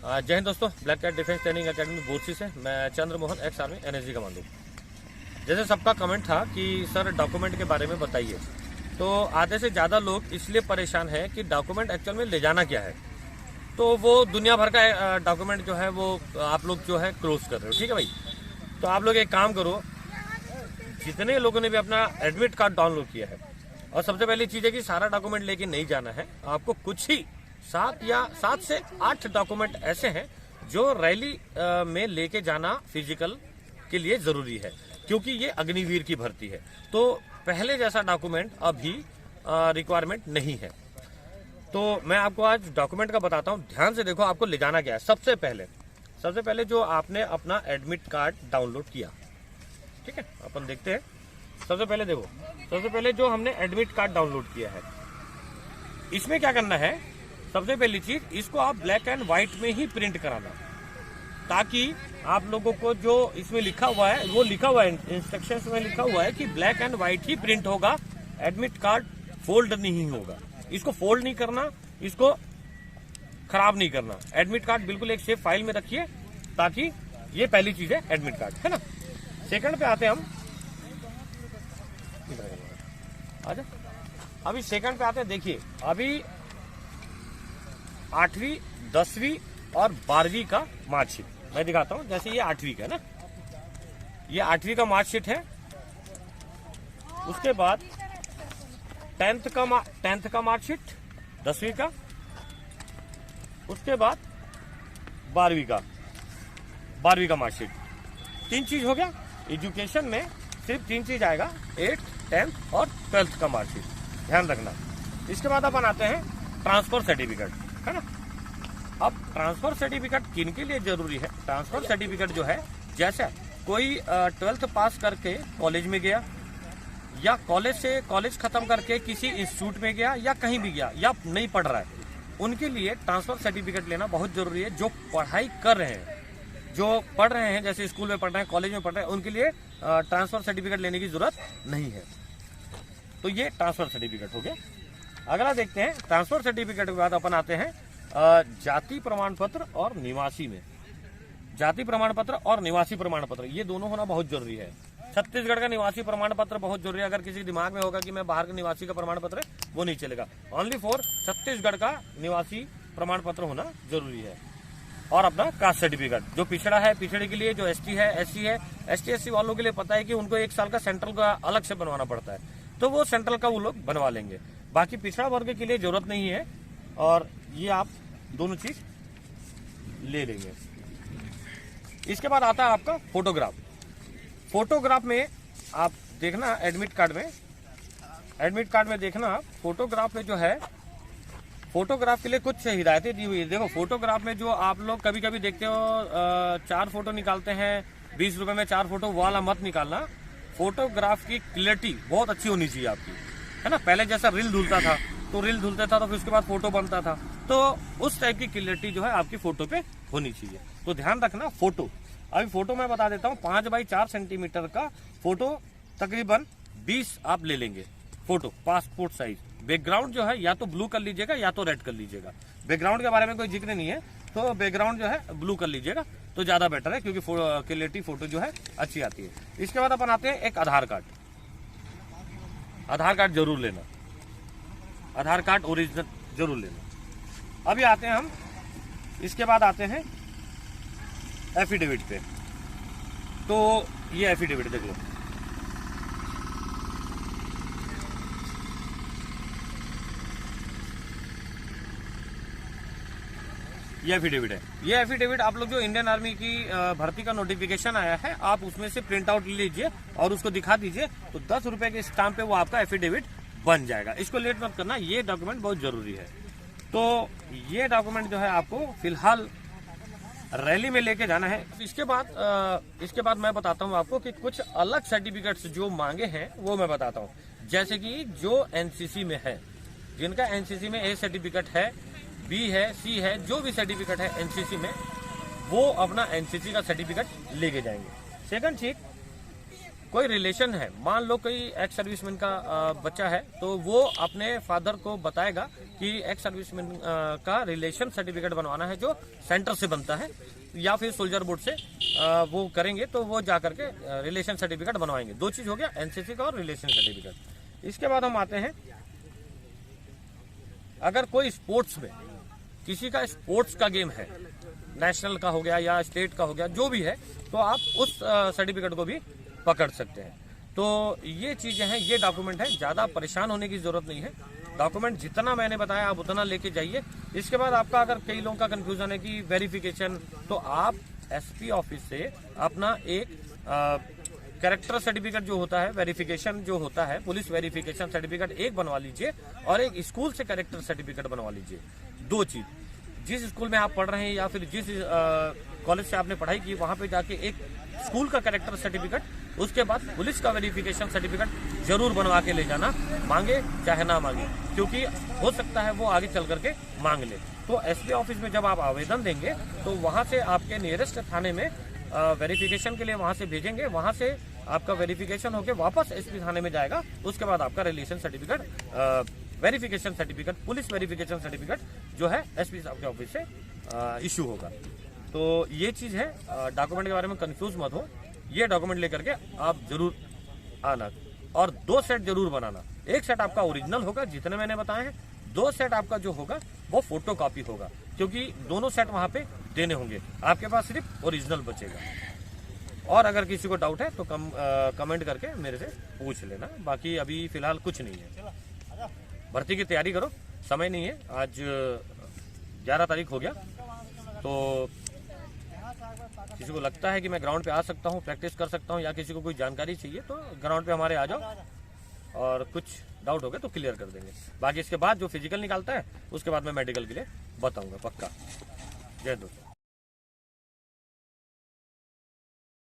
जय हिंद दोस्तों, black cat defence training academy Borsi से मैं Chandra Mohan ex army NSG commando. जैसे सबका कमेंट था कि सर डॉक्यूमेंट के बारे में बताइए, तो आधे से ज़्यादा लोग इसलिए परेशान हैं कि डॉक्यूमेंट एक्चुअल में ले जाना क्या है। तो वो दुनिया भर का डॉक्यूमेंट जो है वो आप लोग जो है क्लोज कर रहे हो, ठीक है भाई। तो आप लोग एक काम करो, जितने लोगों ने भी अपना एडमिट कार्ड डाउनलोड किया है, और सबसे पहली चीज़ है कि सारा डॉक्यूमेंट लेके नहीं जाना है आपको। कुछ ही 7 से 8 डॉक्यूमेंट ऐसे हैं जो रैली में लेके जाना फिजिकल के लिए जरूरी है, क्योंकि ये अग्निवीर की भर्ती है। तो पहले जैसा डॉक्यूमेंट अभी रिक्वायरमेंट नहीं है। तो मैं आपको आज डॉक्यूमेंट का बताता हूँ, ध्यान से देखो आपको ले जाना क्या है। सबसे पहले जो आपने अपना एडमिट कार्ड डाउनलोड किया, ठीक है, अपन देखते हैं। सबसे पहले जो हमने एडमिट कार्ड डाउनलोड किया है, इसमें क्या करना है। सबसे पहली चीज, इसको आप ब्लैक एंड व्हाइट में ही प्रिंट कराना, ताकि आप लोगों को जो इसमें लिखा हुआ है, वो लिखा हुआ है इंस्ट्रक्शंस में लिखा हुआ है कि black and white he print होगा, एडमिट कार्ड फोल्ड नहीं होगा। इसको फोल्ड नहीं करना, इसको खराब नहीं करना। एडमिट कार्ड बिल्कुल एक सेफ फाइल में रखिए, ताकि ये पहली चीज है एडमिट कार्ड, है ना। सेकंड पे आते हैं हम, आजा। अभी सेकंड पे आते हैं। देखिए, अभी 8वीं, 10वीं और 12वीं का मार्कशीट मैं दिखाता हूं। जैसे ये 8वीं का है ना, ये 8वीं का मार्कशीट है। उसके बाद 10th का मार्कशीट, 10वीं का। उसके बाद 12वीं का मार्कशीट। 3 चीज हो गया। एजुकेशन में सिर्फ 3 चीज आएगा, 8th, 10th और 12th का मार्कशीट, ध्यान रखना। इसके बाद अपन आते हैं ट्रांसफर सर्टिफिकेट, है ना। अब ट्रांसफर सर्टिफिकेट किन के लिए जरूरी है। ट्रांसफर सर्टिफिकेट जो है, जैसे कोई 12th पास करके कॉलेज में गया, या कॉलेज खत्म करके किसी इंस्टीट्यूट में गया, या कहीं भी गया, या नहीं पढ़ रहा है, उनके लिए ट्रांसफर सर्टिफिकेट लेना बहुत जरूरी है। जो पढ़ाई कर रहे हैं, जो पढ़ रहे हैं, जैसे स्कूल में पढ़ रहे हैं, कॉलेज में पढ़ रहे हैं, उनके लिए ट्रांसफर सर्टिफिकेट लेने की जरूरत नहीं है। तो ये ट्रांसफर सर्टिफिकेट हो गया। अगला देखते हैं, ट्रांसफर सर्टिफिकेट के बाद अपन आते हैं जाति प्रमाण पत्र और निवासी में। जाति प्रमाण पत्र और निवासी प्रमाण पत्र, ये दोनों होना बहुत जरूरी है। छत्तीसगढ़ का निवासी प्रमाण पत्र बहुत जरूरी है। अगर किसी दिमाग में होगा कि मैं बाहर के निवासी का प्रमाण पत्र है, वो नहीं चलेगा। ओनली फॉर छत्तीसगढ़ का निवासी प्रमाण पत्र होना जरूरी है। और अपना कास्ट सर्टिफिकेट, जो पिछड़ा है, पिछड़े के लिए, जो एसटी है, एससी है, ST/SC वालों के लिए पता है कि उनको 1 साल का सेंट्रल का अलग से बनवाना पड़ता है, तो वो सेंट्रल का वो लोग बनवा लेंगे। बाकी पिछड़ा वर्ग के लिए जरूरत नहीं है, और ये आप दोनों चीज ले लेंगे। इसके बाद आता है आपका फोटोग्राफ में आप देखना, एडमिट कार्ड में देखना, फोटोग्राफ में जो है, फोटोग्राफ के लिए कुछ हिदायतें दी हुई है। देखो, फोटोग्राफ में जो आप लोग कभी कभी देखते हो 4 फोटो निकालते हैं 20 रुपए में 4 फोटो, वो वाला मत निकालना। फोटोग्राफ की क्लियरिटी बहुत अच्छी होनी चाहिए आपकी, है ना। पहले जैसा रील धुलता था, तो फिर उसके बाद फोटो बनता था, तो उस टाइप की क्लियरिटी जो है आपकी फोटो पे होनी चाहिए। तो ध्यान रखना। फोटो, अभी फोटो मैं बता देता हूँ, 5 बाई 4 सेंटीमीटर का फोटो तकरीबन 20 आप ले लेंगे फोटो, पासपोर्ट साइज। बैकग्राउंड जो है या तो ब्लू कर लीजिएगा या तो रेड कर लीजिएगा। बैकग्राउंड के बारे में कोई जिक्र नहीं है, तो बैकग्राउंड जो है ब्लू कर लीजिएगा तो ज्यादा बेटर है, क्योंकि क्लियरिटी फोटो जो है अच्छी आती है। इसके बाद अपन आते हैं एक आधार कार्ड जरूर लेना, आधार कार्ड ओरिजिनल जरूर लेना। अभी आते हैं हम, इसके बाद आते हैं एफिडेविट पे। तो ये एफिडेविट देख लो, ये एफिडेविट है। ये एफिडेविट आप लोग जो इंडियन आर्मी की भर्ती का नोटिफिकेशन आया है, आप उसमें से प्रिंट आउट ले लीजिए और उसको दिखा दीजिए, तो 10 रुपए के स्टाम्प पे वो आपका एफिडेविट बन जाएगा। इसको लेट मत करना, ये डॉक्यूमेंट बहुत जरूरी है। तो ये डॉक्यूमेंट जो है आपको फिलहाल रैली में लेके जाना है। इसके बाद मैं बताता हूँ आपको कि कुछ अलग सर्टिफिकेट्स जो मांगे हैं वो मैं बताता हूँ। जैसे कि जो एनसीसी में है, जिनका एनसीसी में A सर्टिफिकेट है, B है, C है, जो भी सर्टिफिकेट है एनसीसी में, वो अपना एनसीसी का सर्टिफिकेट लेके जाएंगे। सेकंड चीज, कोई रिलेशन है, मान लो कोई एक्स सर्विसमैन का बच्चा है, तो वो अपने फादर को बताएगा कि एक्स सर्विसमैन का रिलेशन सर्टिफिकेट बनवाना है जो सेंटर से बनता है या फिर सोल्जर बोर्ड से वो करेंगे, तो वो जाकर के रिलेशन सर्टिफिकेट बनवाएंगे। दो चीज हो गया, एनसीसी का और रिलेशन सर्टिफिकेट। इसके बाद हम आते हैं, अगर कोई स्पोर्ट्स में किसी का स्पोर्ट्स का गेम है, नेशनल का हो गया या स्टेट का हो गया, जो भी है, तो आप उस सर्टिफिकेट को भी पकड़ सकते हैं। तो ये चीजें हैं, ये डॉक्यूमेंट है, ज्यादा परेशान होने की जरूरत नहीं है। डॉक्यूमेंट जितना मैंने बताया आप उतना लेके जाइए। इसके बाद आपका, अगर कई लोगों का कंफ्यूजन है कि वेरिफिकेशन, तो आप एसपी ऑफिस से अपना एक कैरेक्टर सर्टिफिकेट जो होता है, वेरिफिकेशन जो होता है, पुलिस वेरिफिकेशन सर्टिफिकेट एक बनवा लीजिए और एक स्कूल से कैरेक्टर सर्टिफिकेट बनवा लीजिए। दो चीज, जिस स्कूल में आप पढ़ रहे हैं या फिर जिस कॉलेज से आपने पढ़ाई की, वहां पे जाके एक स्कूल का कैरेक्टर सर्टिफिकेट, उसके बाद पुलिस का वेरिफिकेशन सर्टिफिकेट जरूर बनवा के ले जाना, मांगे चाहे ना मांगे, क्योंकि हो सकता है वो आगे चल करके मांग ले। तो एसपी ऑफिस में जब आप आवेदन देंगे तो वहां से आपके नियरेस्ट थाने में वेरिफिकेशन के लिए वहां से भेजेंगे, वहां से आपका वेरिफिकेशन होके वापस एसपी थाने में जाएगा। उसके बाद आपका relation certificate, verification certificate, police verification certificate जो है एसपी साहब के ऑफिस से इश्यू होगा। तो ये चीज है, डॉक्यूमेंट के बारे में कंफ्यूज मत हो। ये डॉक्यूमेंट लेकर के आप जरूर आना और 2 सेट जरूर बनाना। एक सेट आपका ओरिजिनल होगा जितने मैंने बताए हैं, 2 सेट आपका जो होगा वो फोटो कॉपी होगा, क्योंकि दोनों सेट वहां पे देने होंगे, आपके पास सिर्फ ओरिजिनल बचेगा। और अगर किसी को डाउट है तो कमेंट करके मेरे से पूछ लेना। बाकी अभी फिलहाल कुछ नहीं है, भर्ती की तैयारी करो, समय नहीं है। आज 11 तारीख हो गया, तो किसी को लगता है कि मैं ग्राउंड पे आ सकता हूँ, प्रैक्टिस कर सकता हूँ, या किसी को कोई जानकारी चाहिए तो ग्राउंड पे हमारे आ जाओ, और कुछ डाउट हो गया तो क्लियर कर देंगे। बाकी इसके बाद जो फिजिकल निकालता है उसके बाद मैं मेडिकल के लिए बताऊंगा पक्का। जय हिंद।